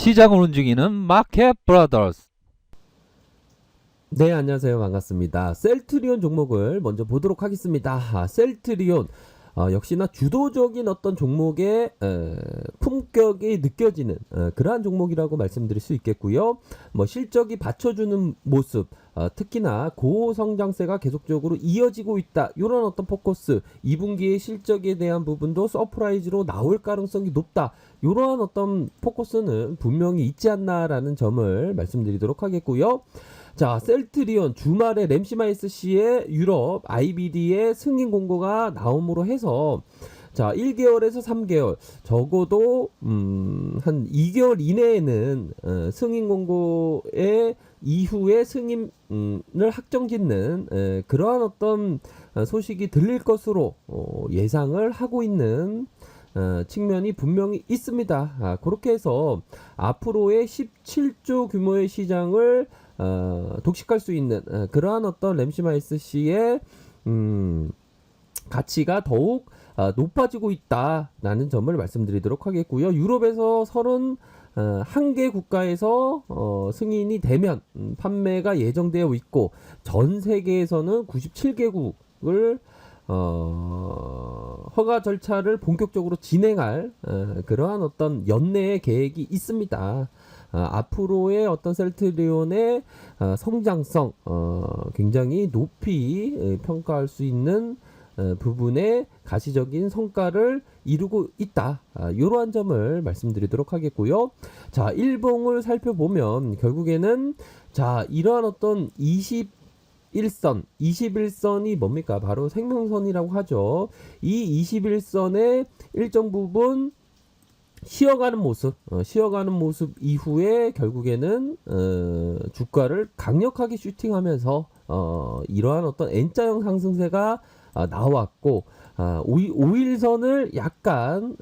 시장을 움직이는 마켓 브라더스. 네, 안녕하세요. 반갑습니다. 셀트리온 종목을 먼저 보도록 하겠습니다. 셀트리온 역시나 주도적인 어떤 종목의 품격이 느껴지는 그러한 종목이라고 말씀드릴 수 있겠고요. 뭐 실적이 받쳐주는 모습, 특히나 고성장세가 계속적으로 이어지고 있다. 이런 어떤 포커스, 2분기의 실적에 대한 부분도 서프라이즈로 나올 가능성이 높다. 이러한 어떤 포커스는 분명히 있지 않나라는 점을 말씀드리도록 하겠고요. 자, 셀트리온 주말에 램시마이스 씨의 유럽 IBD의 승인 공고가 나옴으로 해서 자, 1개월에서 3개월, 적어도 한 2개월 이내에는 승인 공고의 이후에 승인을 확정짓는 그러한 어떤 소식이 들릴 것으로 예상을 하고 있는 측면이 분명히 있습니다. 그렇게 해서 앞으로의 17조 규모의 시장을 독식할 수 있는 그러한 어떤 램시마이스 씨의 가치가 더욱 높아지고 있다라는 점을 말씀드리도록 하겠고요. 유럽에서 31개 국가에서 승인이 되면 판매가 예정되어 있고 전 세계에서는 97개국을 허가 절차를 본격적으로 진행할 그러한 어떤 연내의 계획이 있습니다. 앞으로의 어떤 셀트리온의 성장성 굉장히 높이 평가할 수 있는 부분에 가시적인 성과를 이루고 있다. 이러한 점을 말씀드리도록 하겠고요. 자, 일봉을 살펴보면 결국에는 자, 이러한 어떤 21선이 뭡니까? 바로 생명선이라고 하죠. 이 21선의 일정 부분 쉬어가는 모습 이후에 결국에는 주가를 강력하게 슈팅하면서 이러한 어떤 N자형 상승세가 나왔고 5일선을 약간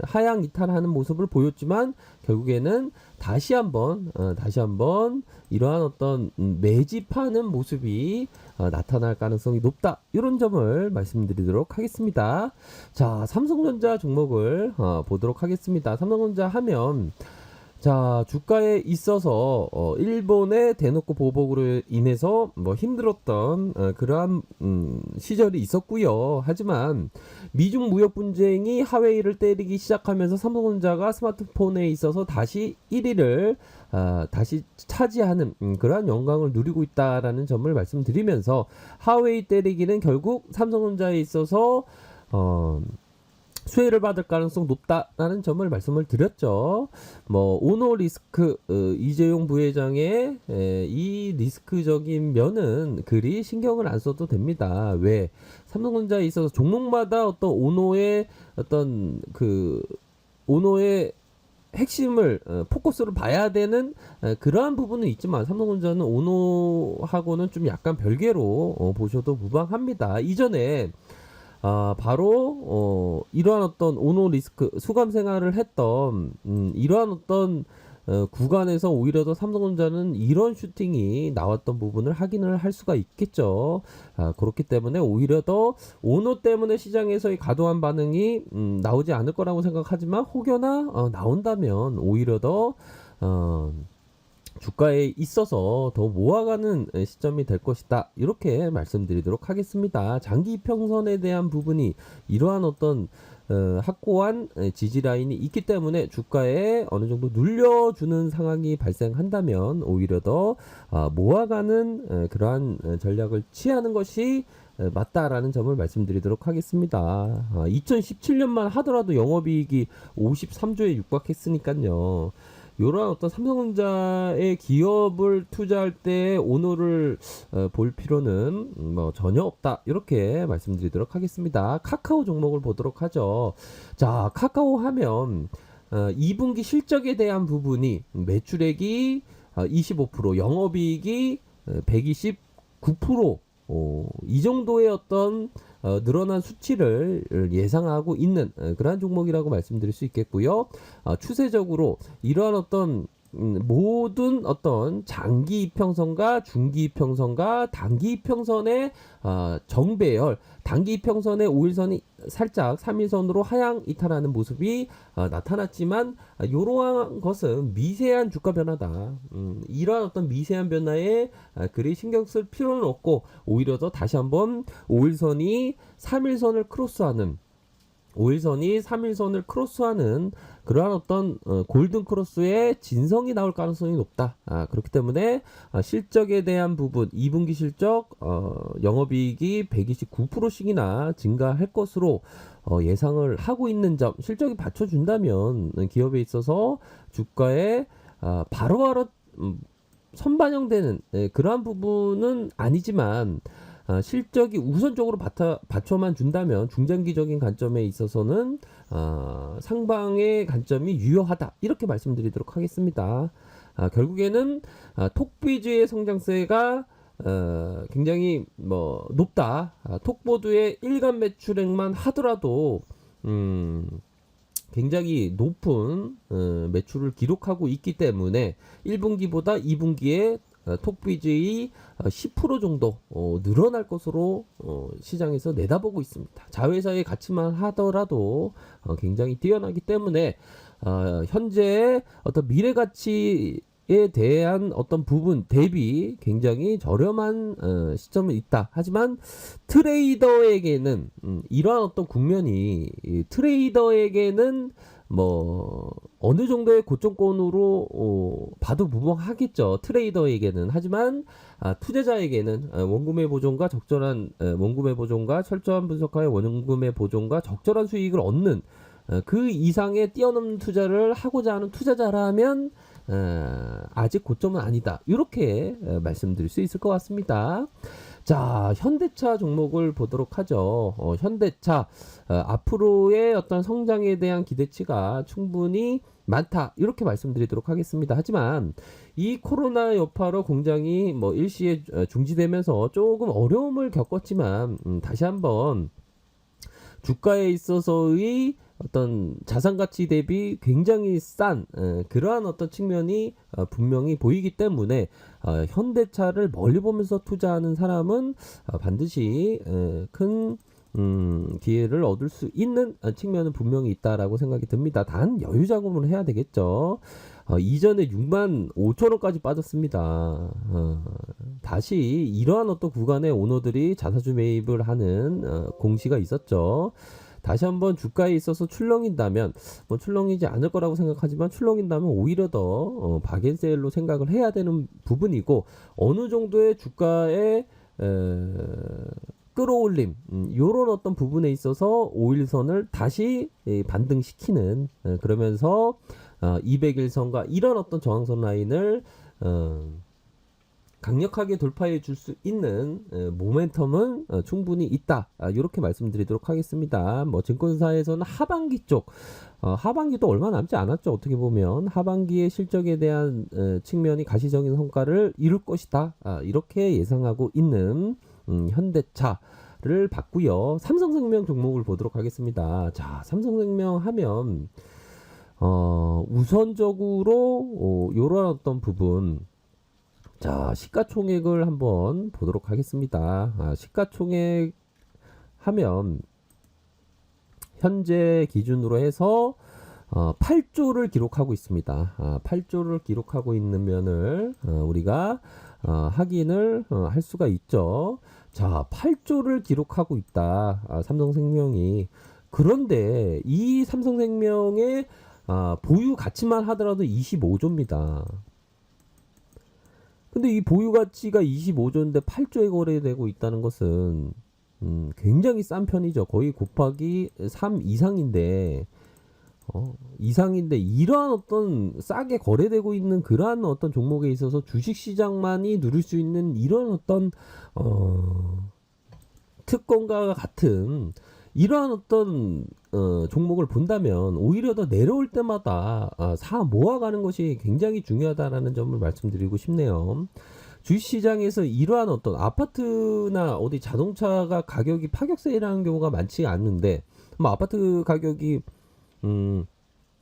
하향 이탈하는 모습을 보였지만 결국에는 다시 한번 이러한 어떤 매집하는 모습이 나타날 가능성이 높다. 이런 점을 말씀드리도록 하겠습니다. 자, 삼성전자 종목을 보도록 하겠습니다. 삼성전자 하면 자, 주가에 있어서 일본의 대놓고 보복으로 인해서 뭐 힘들었던 그러한 시절이 있었고요. 하지만 미중 무역 분쟁이 하웨이를 때리기 시작하면서 삼성전자가 스마트폰에 있어서 다시 1위를 다시 차지하는 그러한 영광을 누리고 있다라는 점을 말씀드리면서 하웨이 때리기는 결국 삼성전자에 있어서 수혜를 받을 가능성 높다라는 점을 말씀을 드렸죠. 뭐 오노 리스크 이재용 부회장의 이 리스크적인 면은 그리 신경을 안 써도 됩니다. 왜? 삼성전자에 있어서 종목마다 어떤 오노의 핵심을 포커스를 봐야 되는 그러한 부분은 있지만 삼성전자는 오노하고는 좀 약간 별개로 보셔도 무방합니다. 이전에 바로 이러한 어떤 오노 리스크 수감 생활을 했던 이러한 어떤 구간에서 오히려 더 삼성전자는 이런 슈팅이 나왔던 부분을 확인을 할 수가 있겠죠. 그렇기 때문에 오히려 더 오노 때문에 시장에서의 과도한 반응이 나오지 않을 거라고 생각하지만 혹여나 나온다면 오히려 더 주가에 있어서 더 모아가는 시점이 될 것이다. 이렇게 말씀드리도록 하겠습니다. 장기 이평선에 대한 부분이 이러한 어떤 확고한 지지 라인이 있기 때문에 주가에 어느 정도 눌려주는 상황이 발생한다면 오히려 더 모아가는 그러한 전략을 취하는 것이 맞다라는 점을 말씀드리도록 하겠습니다. 2017년만 하더라도 영업이익이 53조에 육박했으니까요. 이런 어떤 삼성전자의 기업을 투자할 때 오너를 볼 필요는 뭐 전혀 없다. 이렇게 말씀드리도록 하겠습니다. 카카오 종목을 보도록 하죠. 자, 카카오 하면 2분기 실적에 대한 부분이 매출액이 25%, 영업이익이 129%, 이 정도의 어떤 늘어난 수치를 예상하고 있는 그러한 종목이라고 말씀드릴 수 있겠고요. 추세적으로 이러한 어떤 모든 어떤 장기 이평선과 중기 이평선과 단기 이평선의 정배열, 단기 이평선의 5일선이 살짝 3일선으로 하향 이탈하는 모습이 나타났지만 이러한 것은 미세한 주가 변화다. 이러한 어떤 미세한 변화에 그리 신경 쓸 필요는 없고 오히려 더 다시 한번 5일선이 3일선을 크로스하는 5일선이 3일선을 크로스하는 그러한 어떤 골든 크로스의 진성이 나올 가능성이 높다. 그렇기 때문에 실적에 대한 부분 2분기 실적 영업이익이 129%씩이나 증가할 것으로 예상을 하고 있는 점, 실적이 받쳐준다면 기업에 있어서 주가에 바로바로 선반영되는 그러한 부분은 아니지만 실적이 우선적으로 받쳐만 준다면 중장기적인 관점에 있어서는 상방의 관점이 유효하다 이렇게 말씀드리도록 하겠습니다. 결국에는 톡비즈의 성장세가 굉장히 높다. 톡보드의 일간 매출액만 하더라도 굉장히 높은 매출을 기록하고 있기 때문에 1분기보다 2분기에 톡비즈의 10% 정도 늘어날 것으로 시장에서 내다보고 있습니다. 자회사의 가치만 하더라도 굉장히 뛰어나기 때문에 현재 어떤 미래 가치에 대한 어떤 부분 대비 굉장히 저렴한 시점은 있다. 하지만 트레이더에게는 이러한 어떤 국면이 트레이더에게는 어느 정도의 고점권으로 봐도 무방하겠죠. 트레이더에게는. 하지만 투자자에게는 원금의 보존과 적절한 원금의 보존과 철저한 분석하에 원금의 보존과 적절한 수익을 얻는 그 이상의 뛰어넘는 투자를 하고자 하는 투자자라면 아직 고점은 아니다. 이렇게 말씀드릴 수 있을 것 같습니다. 자, 현대차 종목을 보도록 하죠. 현대차 앞으로의 어떤 성장에 대한 기대치가 충분히 많다. 이렇게 말씀드리도록 하겠습니다. 하지만 이 코로나 여파로 공장이 일시에 중지되면서 조금 어려움을 겪었지만 다시 한번 주가에 있어서의 어떤 자산 가치 대비 굉장히 싼 그러한 어떤 측면이 분명히 보이기 때문에 현대차를 멀리 보면서 투자하는 사람은 반드시 큰 기회를 얻을 수 있는 측면은 분명히 있다라고 생각이 듭니다. 단 여유 자금을 해야 되겠죠. 이전에 6만 5천 원까지 빠졌습니다. 다시 이러한 어떤 구간에 오너들이 자사주 매입을 하는 공시가 있었죠. 다시 한번 주가에 있어서 출렁인다면 출렁이지 않을 거라고 생각하지만 출렁인다면 오히려 더 박앤셀로 생각을 해야 되는 부분이고 어느 정도의 주가의 끌어올림 요런 어떤 부분에 있어서 5일선을 다시 반등시키는 그러면서 200일선과 이런 어떤 저항선 라인을 강력하게 돌파해 줄 수 있는 모멘텀은 충분히 있다. 이렇게 말씀드리도록 하겠습니다. 증권사에서는 하반기 쪽 하반기도 얼마 남지 않았죠. 어떻게 보면 하반기의 실적에 대한 측면이 가시적인 성과를 이룰 것이다. 이렇게 예상하고 있는 현대차를 봤고요. 삼성생명 종목을 보도록 하겠습니다. 자, 삼성생명 하면 우선적으로 요런 어떤 부분 자, 시가총액을 한번 보도록 하겠습니다. 시가총액 하면 현재 기준으로 해서 8조를 기록하고 있습니다. 8조를 기록하고 있는 면을 우리가 확인을 할 수가 있죠. 자, 8조를 기록하고 있다. 삼성생명이. 그런데 이 삼성생명의 보유 가치만 하더라도 25조입니다. 근데 이 보유 가치가 25조인데 8조에 거래되고 있다는 것은 굉장히 싼 편이죠. 거의 곱하기 3 이상인데 이러한 어떤 싸게 거래되고 있는 그러한 어떤 종목에 있어서 주식시장만이 누릴 수 있는 이런 어떤 특권과 같은 이러한 어떤 종목을 본다면 오히려 더 내려올 때마다 사 모아가는 것이 굉장히 중요하다라는 점을 말씀드리고 싶네요. 주식시장에서 이러한 어떤 아파트나 어디 자동차가 가격이 파격 세일하는 경우가 많지 않는데 아파트 가격이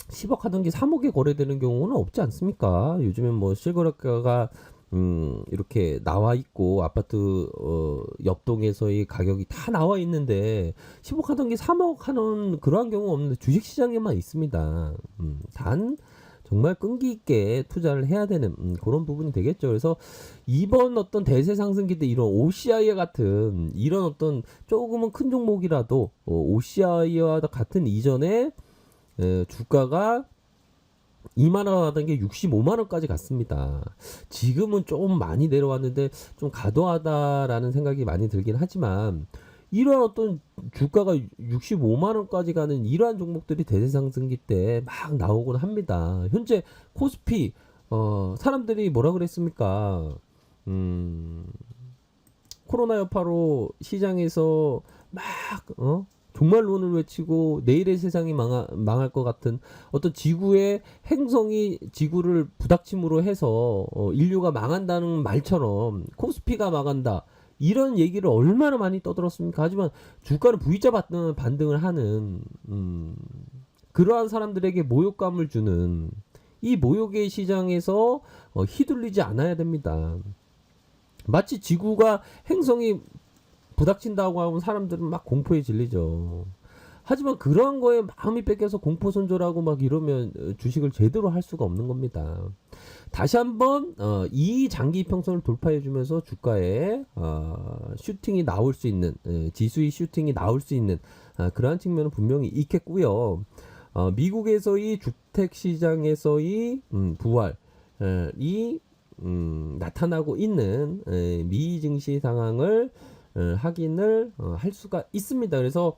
10억 하던 게 3억에 거래되는 경우는 없지 않습니까? 요즘엔 뭐 실거래가가 이렇게 나와 있고 아파트 옆동에서의 가격이 다 나와 있는데 10억 하던 게 3억 하는 그러한 경우 없는데 주식 시장에만 있습니다. 단 정말 끈기 있게 투자를 해야 되는 그런 부분이 되겠죠. 그래서 이번 어떤 대세 상승기 때 이런 OCI와 같은 이런 어떤 조금은 큰 종목이라도 OCI와 같은 이전에 주가가 2만 원 하던 게 65만 원까지 갔습니다. 지금은 좀 많이 내려왔는데 좀 과도하다라는 생각이 많이 들긴 하지만 이런 어떤 주가가 65만 원까지 가는 이러한 종목들이 대세 상승기 때 막 나오곤 합니다. 현재 코스피 사람들이 뭐라 그랬습니까? 코로나 여파로 시장에서 막 종말론을 외치고 내일의 세상이 망할 것 같은 어떤 지구의 행성이 지구를 부닥침으로 해서 인류가 망한다는 말처럼 코스피가 망한다. 이런 얘기를 얼마나 많이 떠들었습니까? 하지만 주가는 V자 반등을 하는 그러한 사람들에게 모욕감을 주는 이 모욕의 시장에서 휘둘리지 않아야 됩니다. 마치 지구가 행성이 부닥친다고 하면 사람들은 막 공포에 질리죠. 하지만 그러한 거에 마음이 뺏겨서 공포선조라고 막 이러면 주식을 제대로 할 수가 없는 겁니다. 다시 한번 이 장기 이평선을 돌파해주면서 주가에 슈팅이 나올 수 있는 지수의 슈팅이 나올 수 있는 그러한 측면은 분명히 있겠고요. 미국에서의 주택시장에서의 부활이 나타나고 있는 미 증시 상황을 확인을 할 수가 있습니다. 그래서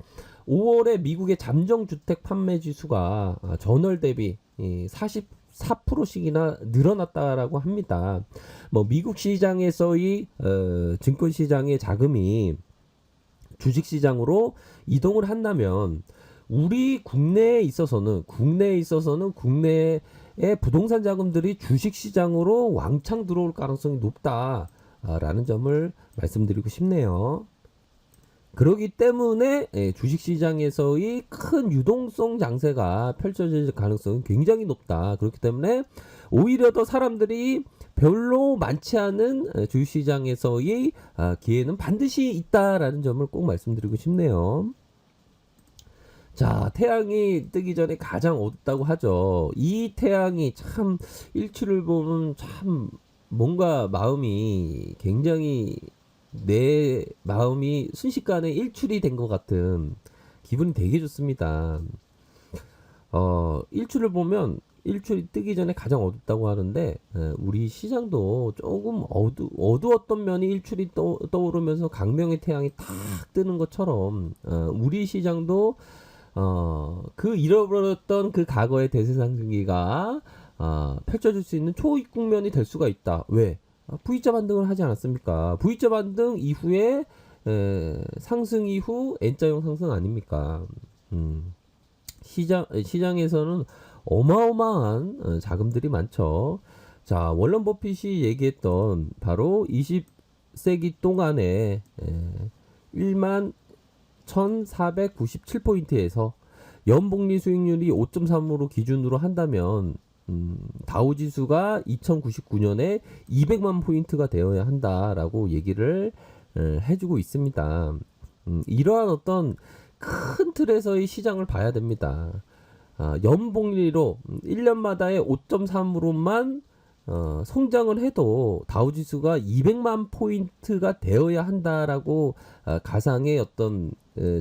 5월에 미국의 잠정주택 판매 지수가 전월 대비 44%씩이나 늘어났다라고 합니다. 뭐 미국 시장에서의 증권 시장의 자금이 주식 시장으로 이동을 한다면 우리 국내에 있어서는 국내의 부동산 자금들이 주식 시장으로 왕창 들어올 가능성이 높다라는 점을 말씀드리고 싶네요. 그렇기 때문에 주식 시장에서의 큰 유동성 장세가 펼쳐질 가능성은 굉장히 높다. 그렇기 때문에 오히려 더 사람들이 별로 많지 않은 주식 시장에서의 기회는 반드시 있다라는 점을 꼭 말씀드리고 싶네요. 자, 태양이 뜨기 전에 가장 어둡다고 하죠. 이 태양이 참 일출을 보면 참 뭔가 마음이 굉장히 내 마음이 순식간에 일출이 된 것 같은 기분이 되게 좋습니다. 일출을 보면 일출이 뜨기 전에 가장 어둡다고 하는데 우리 시장도 조금 어두웠던 면이 일출이 떠오르면서 강명의 태양이 탁 뜨는 것처럼 우리 시장도 그 잃어버렸던 그 과거의 대세상승기가 펼쳐질 수 있는 초입 국면이 될 수가 있다. 왜? V자 반등을 하지 않았습니까? V자 반등 이후에 상승 이후 N자형 상승 아닙니까? 시장에서는 어마어마한 자금들이 많죠. 자, 워런 버핏이 얘기했던 바로 20세기 동안에 1만 1497포인트에서 연복리 수익률이 5.3으로 기준으로 한다면 다우지수가 2099년에 200만 포인트가 되어야 한다라고 얘기를 해주고 있습니다. 이러한 어떤 큰 틀에서의 시장을 봐야 됩니다. 연복리로 1년마다의 5.3으로만 성장을 해도 다우지수가 200만 포인트가 되어야 한다라고 가상의 어떤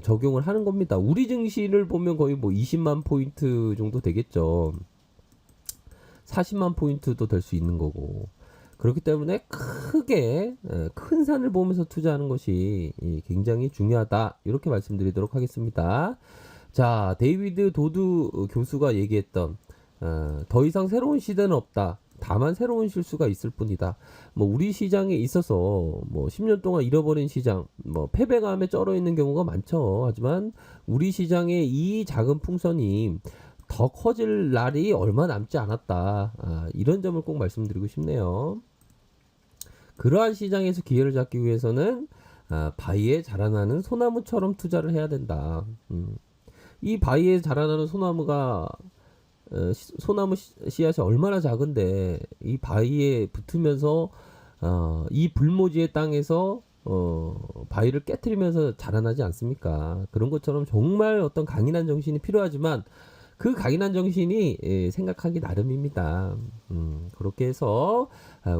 적용을 하는 겁니다. 우리 증시를 보면 거의 뭐 20만 포인트 정도 되겠죠. 40만 포인트도 될 수 있는 거고. 그렇기 때문에 크게 큰 산을 보면서 투자하는 것이 굉장히 중요하다. 이렇게 말씀드리도록 하겠습니다. 자, 데이비드 도드 교수가 얘기했던 더 이상 새로운 시대는 없다. 다만 새로운 실수가 있을 뿐이다. 뭐 우리 시장에 있어서 뭐 10년 동안 잃어버린 시장, 뭐 패배감에 쩔어 있는 경우가 많죠. 하지만 우리 시장의 이 작은 풍선이 더 커질 날이 얼마 남지 않았다. 이런 점을 꼭 말씀드리고 싶네요. 그러한 시장에서 기회를 잡기 위해서는 바위에 자라나는 소나무처럼 투자를 해야 된다. 이 바위에 자라나는 소나무가 소나무 씨앗이 얼마나 작은데 이 바위에 붙으면서 이 불모지의 땅에서 바위를 깨트리면서 자라나지 않습니까? 그런 것처럼 정말 어떤 강인한 정신이 필요하지만 그 강인한 정신이 생각하기 나름입니다. 그렇게 해서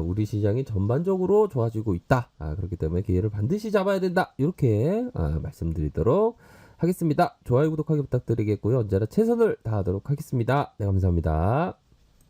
우리 시장이 전반적으로 좋아지고 있다. 그렇기 때문에 기회를 반드시 잡아야 된다. 이렇게 말씀드리도록 하겠습니다. 좋아요, 구독하기 부탁드리겠고요. 언제나 최선을 다하도록 하겠습니다. 네, 감사합니다.